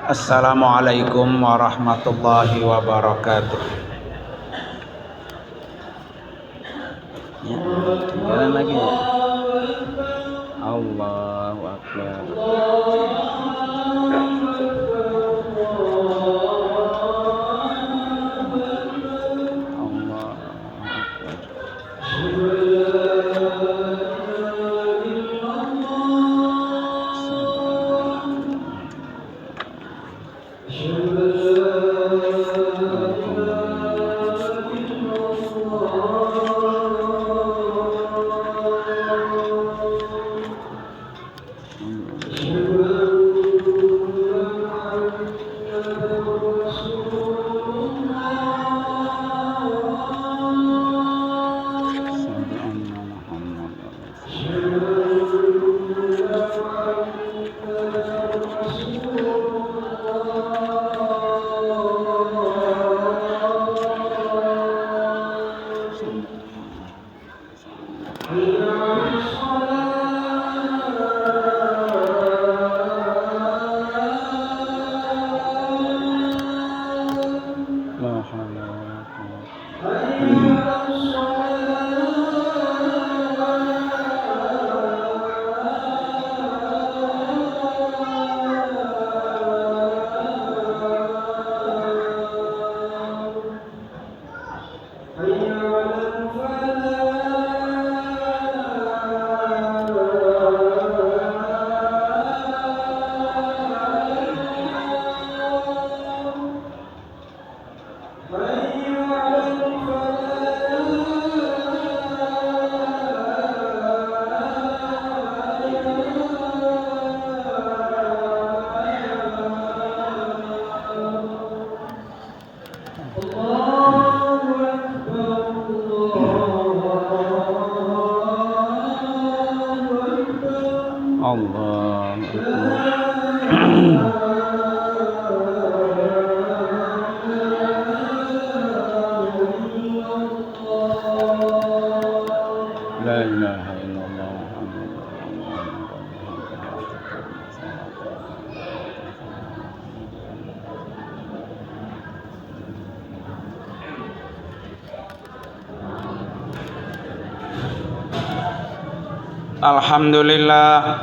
Assalamualaikum warahmatullahi wabarakatuh. Ya, jalan lagi ya. Allahu Akbar. Allahu Akbar. La ilaha illallah Alhamdulillah.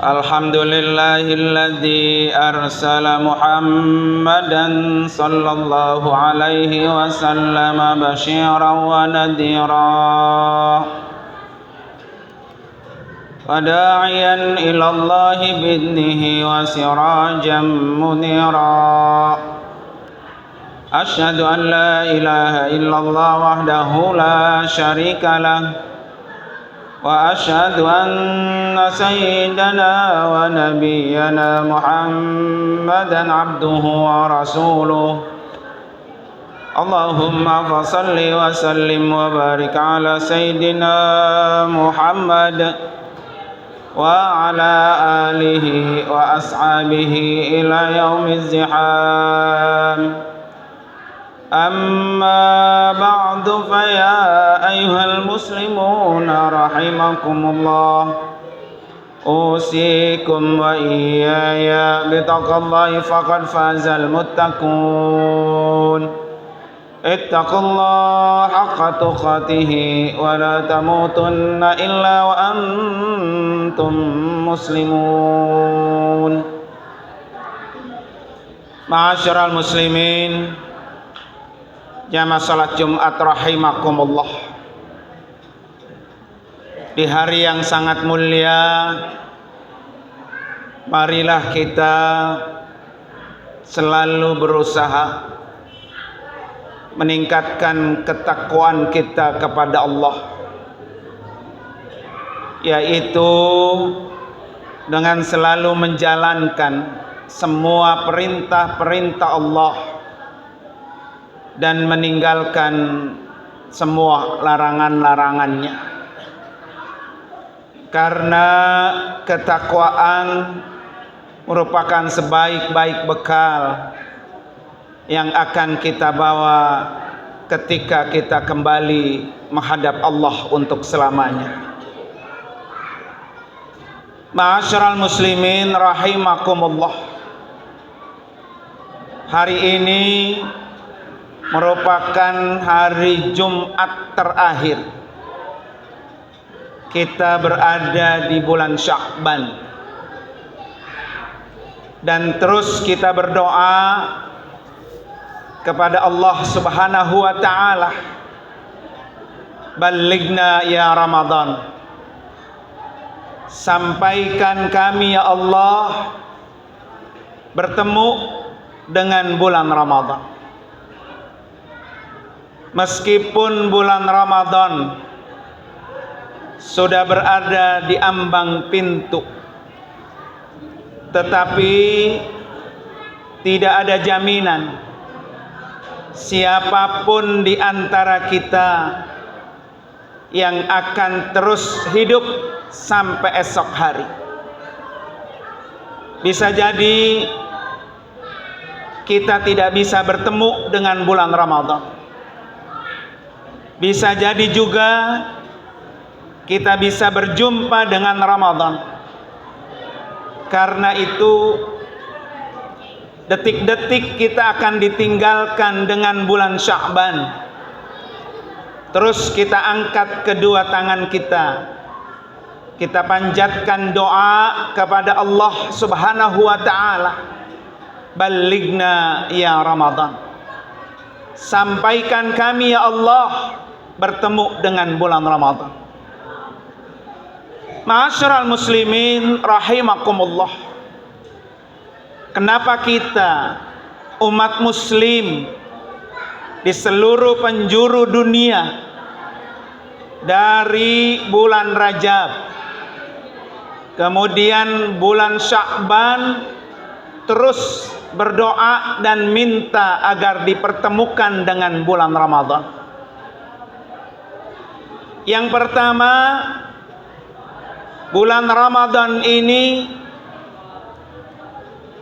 Alhamdulillahilladzi arsala Muhammadan sallallahu alaihi wasallam basyiran wa nadhira wa da'iyan ila Allahi bi'idhnihi wa sirajan munira. Asyhadu an la ilaha illallah wahdahu la syarika lah wa asyhadu anna sayyidana wa nabiyyana Muhammadan abduhu wa rasuluh. Allahumma fasalli wa sallim wa barik ala sayyidina Muhammad wa ala alihi wa ashabihi ila yaumiz ziham. أما بعد فيا أيها المسلمون رحمكم الله أوصيكم وإياي بتقوى الله فقد فاز المتقون اتقوا الله حق تقاته ولا تموتن إلا وأنتم مسلمون. Ma'asyiral muslimin, jamaah salat Jumat rahimakumullah. Di hari yang sangat mulia, marilah kita selalu berusaha meningkatkan ketakwaan kita kepada Allah, yaitu dengan selalu menjalankan semua perintah-perintah Allah dan meninggalkan semua larangan-larangannya. Karena ketakwaan merupakan sebaik-baik bekal yang akan kita bawa ketika kita kembali menghadap Allah untuk selamanya. Ma'asyiral muslimin rahimakumullah. Hari ini merupakan hari Jumat terakhir kita berada di bulan Sya'ban, dan terus kita berdoa kepada Allah Subhanahu wa taala, "Ballighna ya Ramadan." Sampaikan kami ya Allah bertemu dengan bulan Ramadan. Meskipun bulan Ramadan sudah berada di ambang pintu, tetapi tidak ada jaminan siapapun di antara kita yang akan terus hidup sampai esok hari. Bisa jadi kita tidak bisa bertemu dengan bulan Ramadan. Bisa jadi juga kita bisa berjumpa dengan Ramadan. Karena itu detik-detik kita akan ditinggalkan dengan bulan Sya'ban. Terus kita angkat kedua tangan kita panjatkan doa kepada Allah Subhanahu wa taala. Ballighna ya Ramadan. Sampaikan kami ya Allah bertemu dengan bulan Ramadan. Ma'asyiral muslimin rahimakumullah. Kenapa kita umat muslim di seluruh penjuru dunia dari bulan Rajab, kemudian bulan Sya'ban, terus berdoa dan minta agar dipertemukan dengan bulan Ramadan? Yang pertama, bulan Ramadan ini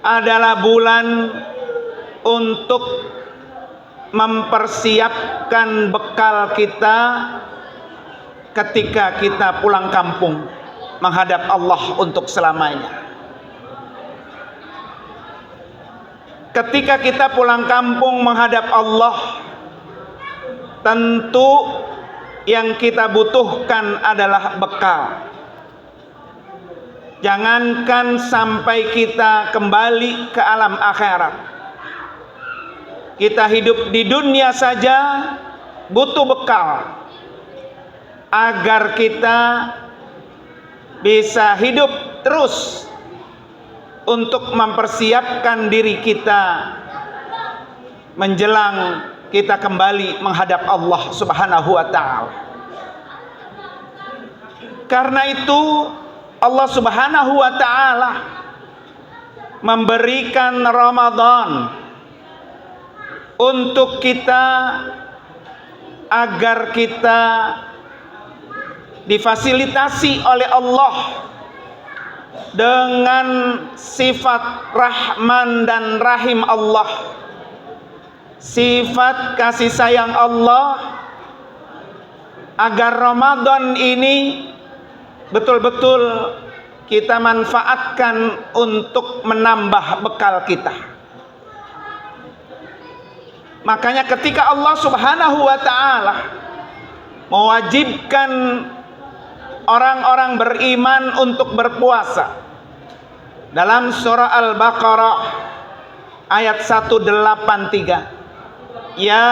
adalah bulan untuk mempersiapkan bekal kita ketika kita pulang kampung menghadap Allah untuk selamanya. Ketika kita pulang kampung menghadap Allah, tentu yang kita butuhkan adalah bekal. Jangankan sampai kita kembali ke alam akhirat, kita hidup di dunia saja butuh bekal agar kita bisa hidup terus untuk mempersiapkan diri kita menjelang kita kembali menghadap Allah Subhanahu wa taala. Karena itu Allah Subhanahu wa taala memberikan Ramadan untuk kita agar kita difasilitasi oleh Allah dengan sifat Rahman dan Rahim Allah, sifat kasih sayang Allah, agar Ramadan ini betul-betul kita manfaatkan untuk menambah bekal kita. Makanya ketika Allah Subhanahu wa taala mewajibkan orang-orang beriman untuk berpuasa dalam surah Al-Baqarah ayat 183, ya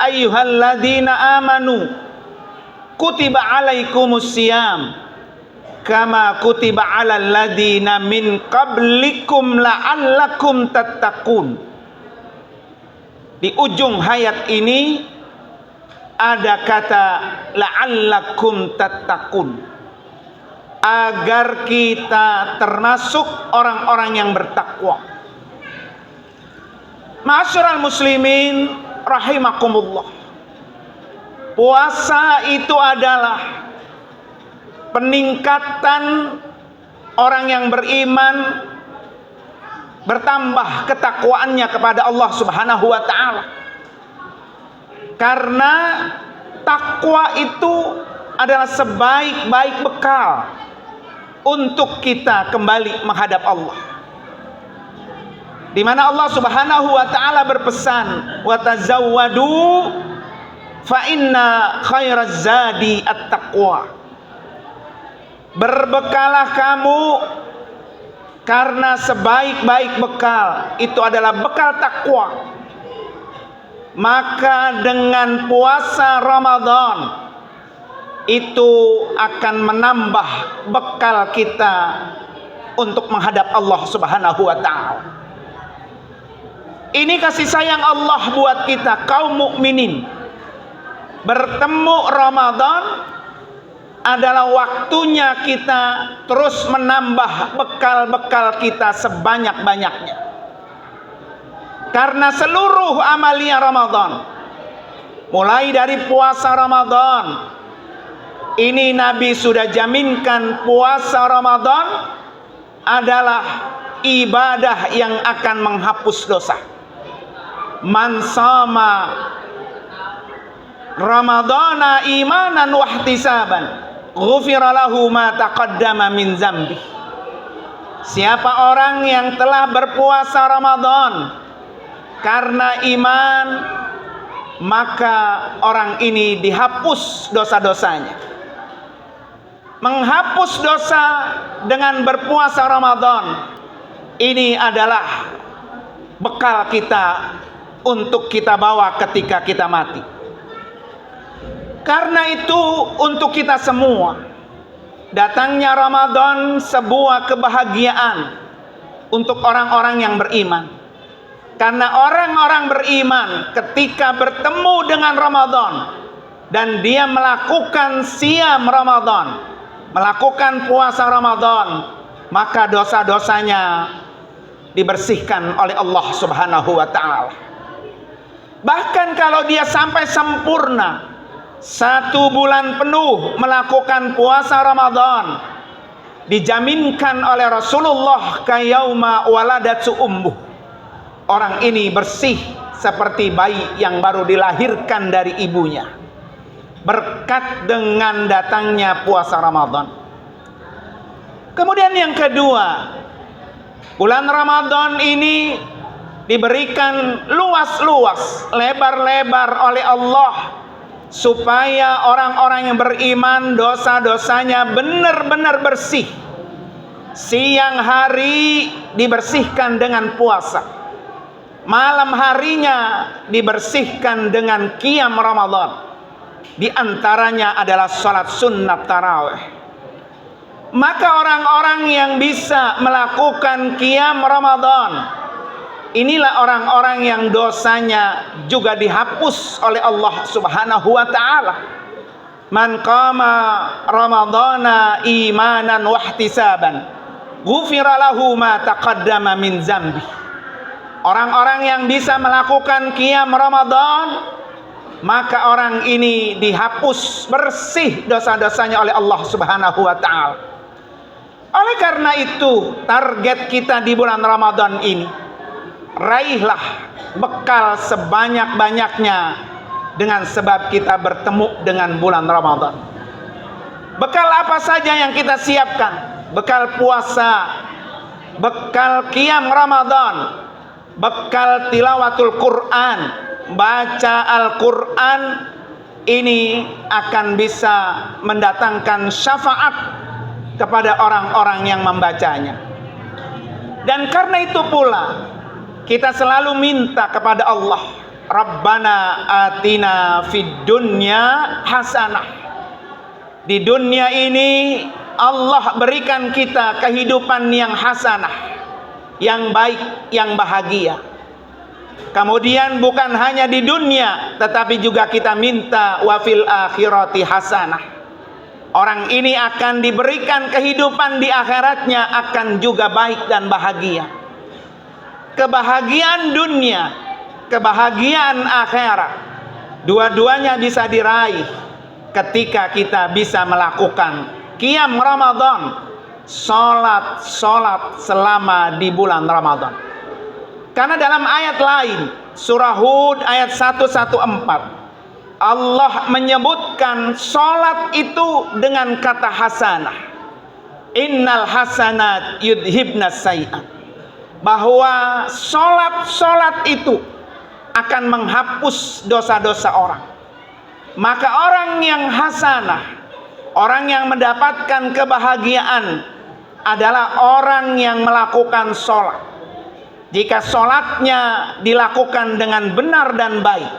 ayyuhalladzina amanu kutiba alaikumus syiyam kama kutiba alal ladzina min qablikum la'allakum tattaqun. Di ujung ayat ini ada kata la'allakum tattaqun, agar kita termasuk orang-orang yang bertakwa. Ma'asyiral muslimin rahimakumullah. Puasa itu adalah peningkatan orang yang beriman, bertambah ketakwaannya kepada Allah Subhanahu wa taala. Karena takwa itu adalah sebaik-baik bekal untuk kita kembali menghadap Allah. Di mana Allah Subhanahu wa taala berpesan, "Wa tazawwadu fa inna khairaz zadi at-taqwa." Berbekalah kamu karena sebaik-baik bekal itu adalah bekal takwa. Maka dengan puasa Ramadan itu akan menambah bekal kita untuk menghadap Allah Subhanahu wa taala. Ini kasih sayang Allah buat kita kaum mukminin. Bertemu Ramadan adalah waktunya kita terus menambah bekal-bekal kita sebanyak-banyaknya. Karena seluruh amalia Ramadan, mulai dari puasa Ramadan, ini Nabi sudah jaminkan puasa Ramadan adalah ibadah yang akan menghapus dosa. Man sama Ramadana imanan wahtisaban ghufira lahu ma taqaddama min zambi. Siapa orang yang telah berpuasa Ramadan karena iman, maka orang ini dihapus dosa-dosanya. Menghapus dosa dengan berpuasa Ramadan ini adalah bekal kita untuk kita bawa ketika kita mati. Karena itu untuk kita semua, datangnya Ramadan sebuah kebahagiaan untuk orang-orang yang beriman. Karena orang-orang beriman ketika bertemu dengan Ramadan dan dia melakukan siam Ramadan, melakukan puasa Ramadan, maka dosa-dosanya dibersihkan oleh Allah Subhanahu wa taala. Bahkan kalau dia sampai sempurna 1 bulan penuh melakukan puasa Ramadan, dijaminkan oleh Rasulullah kayauma waladatu ummuh. Orang ini bersih seperti bayi yang baru dilahirkan dari ibunya, berkat dengan datangnya puasa Ramadan. Kemudian yang kedua, bulan Ramadan ini diberikan luas-luas, lebar-lebar oleh Allah supaya orang-orang yang beriman dosa-dosanya benar-benar bersih. Siang hari dibersihkan dengan puasa, malam harinya dibersihkan dengan qiyam Ramadan. Di antaranya adalah salat sunnat tarawih. Maka orang-orang yang bisa melakukan qiyam Ramadan, inilah orang-orang yang dosanya juga dihapus oleh Allah Subhanahu wa taala. Man qama ramadhana imanan wahtisaban ghufira lahu ma taqaddama min zambi. Orang-orang yang bisa melakukan qiyam Ramadan, maka orang ini dihapus bersih dosa-dosanya oleh Allah Subhanahu wa taala. Oleh karena itu, target kita di bulan Ramadan ini, raihlah bekal sebanyak-banyaknya dengan sebab kita bertemu dengan bulan Ramadan. Bekal apa saja yang kita siapkan? Bekal puasa, bekal qiyam Ramadan, bekal tilawatul Quran, baca Al-Quran. Ini akan bisa mendatangkan syafaat kepada orang-orang yang membacanya. Dan karena itu pula kita selalu minta kepada Allah, Rabbana atina fid dunya hasanah. Di dunia ini Allah berikan kita kehidupan yang hasanah, yang baik, yang bahagia. Kemudian bukan hanya di dunia, tetapi juga kita minta wa fil akhirati hasanah. Orang ini akan diberikan kehidupan di akhiratnya akan juga baik dan bahagia. Kebahagiaan dunia, kebahagiaan akhirat, dua-duanya bisa diraih ketika kita bisa melakukan qiyam Ramadan, salat selama di bulan Ramadan. Karena dalam ayat lain, surah Hud ayat 114, Allah menyebutkan salat itu dengan kata hasanah. innal hasanat yudhibnas sayyi'at, bahwa sholat itu akan menghapus dosa-dosa orang. Maka orang yang hasanah, orang yang mendapatkan kebahagiaan adalah orang yang melakukan sholat. Jika sholatnya dilakukan dengan benar dan baik,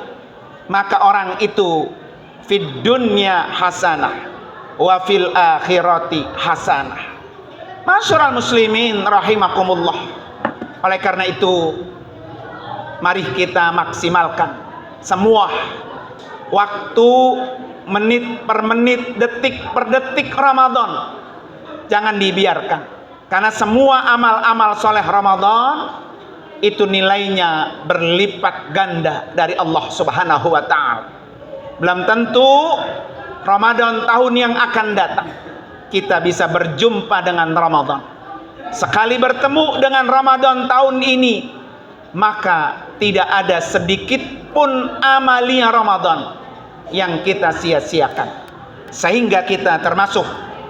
maka orang itu fid dunya hasanah wa fil akhirati hasanah. Masyarul muslimin rahimakumullah. Oleh karena itu, mari kita maksimalkan semua waktu, menit per menit, detik per detik Ramadan. Jangan dibiarkan, karena semua amal-amal soleh Ramadan itu nilainya berlipat ganda dari Allah Subhanahu wa ta'ala. Belum tentu Ramadan tahun yang akan datang kita bisa berjumpa dengan Ramadan. Sekali bertemu dengan Ramadan tahun ini, maka tidak ada sedikit pun amalia Ramadan yang kita sia-siakan, sehingga kita termasuk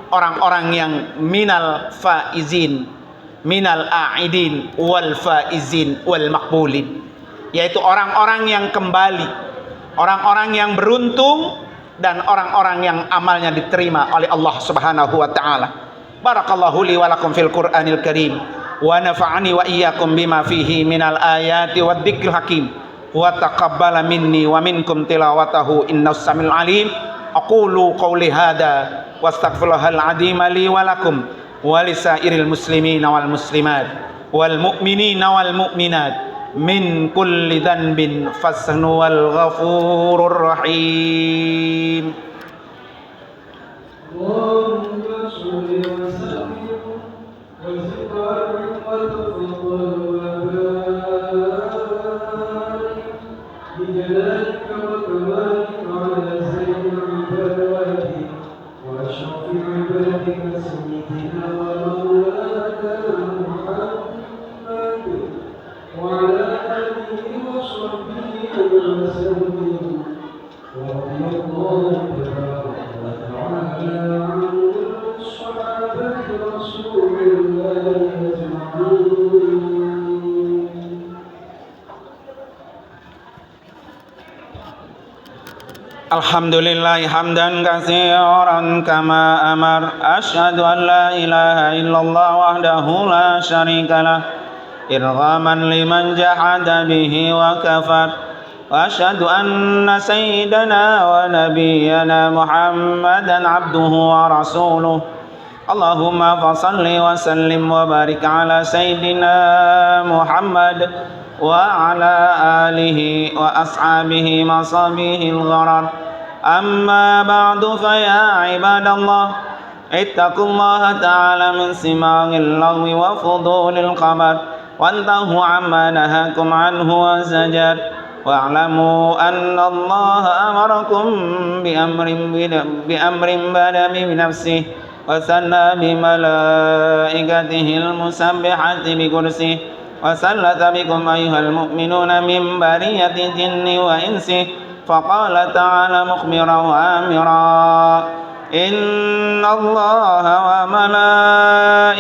orang-orang yang minal faizin, minal a'idin wal faizin wal makbulin, yaitu orang-orang yang kembali, orang-orang yang beruntung, dan orang-orang yang amalnya diterima oleh Allah Subhanahu wa ta'ala. Barakallahu li wa lakum fil Qur'anil Karim, wa nafa'ani wa iyyakum bima fihi minal ayati wad dzikril hakim, wa taqabbala minni wa minkum tilawatahu innahu samil alim. Aqulu qawli hadha wastaghfirullahal azim li wa lakum walisairil muslimina wal muslimat wal mu'minina wal mu'minat min kulli dhanbin fasnu wal ghafurur rahim. Allahumma shalli wa sallim wa barik wa barik bi jalalika wa kamalika ala sayyidil ibadi wa ashrafil ibadika sayyidina wa maulana Muhammad wa ala alihi wa sahbihi wa sallam. Wa radiyallahu ta'ala an sahabati Rasulillahi ajma'in. Alhamdulillah hamdan katsiran kama amar, asyhadu an la ilaha illallah wahdahu la syarikalah irghaman liman jahada bihi wa kafar, wa asyhadu anna sayyidana wa nabiyyana Muhammadan abduhu wa rasuluh. Allahumma fasalli wa sallim wa barik ala sayyidina Muhammad wa ala alihi wa ashabihi masabihil gharar. Amma ba'du fa ya ibadallah, ittaqullaha ta'ala min sima'il lagwi wa fudulil khabar, wantahu amma nahakum anhu wa zajar, wa'lamu anna Allah amarakum bi amrin bada bi nafsihi wa sanna bi malaikatihil musabbihati bi kursihi wa sallata bikum ayyuhal mu'minuna min bariyati jinni wa insi. Faqala ta'ala mukhbiran wa amira, inna allaha wa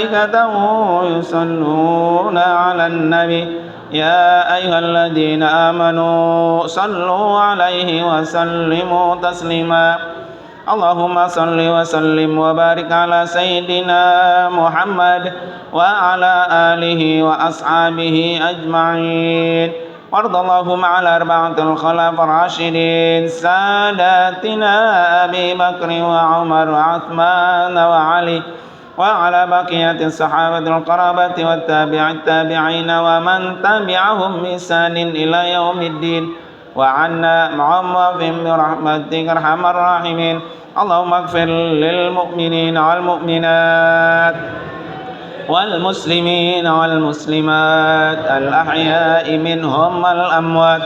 malaikatahu yusalluna 'alan nabi ya ayyuhalladzina amanu sallu 'alaihi wa sallimu taslima. Allahumma salli wa sallim wa barik ala sayyidina Muhammad wa ala alihi wa ashabihi ajma'in. Wardallahum ala arba'atil khulafa'ir rasyidin sadatina Abi Bakr wa Umar wa Uthman wa Ali wa ala baqiyatis sahabatil qarabati wat tabi'in wa man tabi'ahum bi ihsanin ila yaumiddin wa 'anna ma'ahum bi rahmatika arhamar rahimin. Allahumma ighfir lil mu'minina wal mu'minat wal muslimina wal muslimat al ahya'i minhum wal amwat.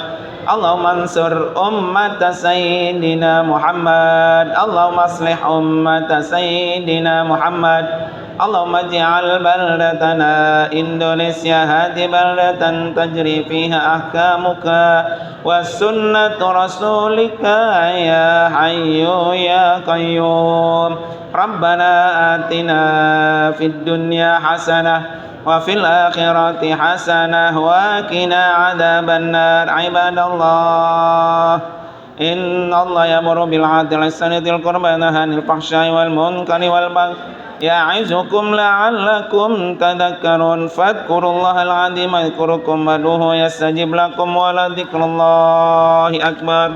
Allahumma ansur ummata sayyidina Muhammad, Allahumma aslih ummata sayyidina Muhammad, اللهم اجعل بلدتنا إندونيسيا هذه بلدة تجري فيها أحكامك وسنة رسولك يا حي يا قيوم ربنا آتنا في الدنيا حسنة وفي الآخرة حسنة وقنا عذاب النار عباد الله إن الله يأمر بالعدل والإحسان وذي القربى وينهى عن الفحشاء والمنكر والبغي يعظكم لعلكم تذكرون فاذكروا الله العظيم يذكركم وادعوه يستجب لكم ولذكر الله أكبر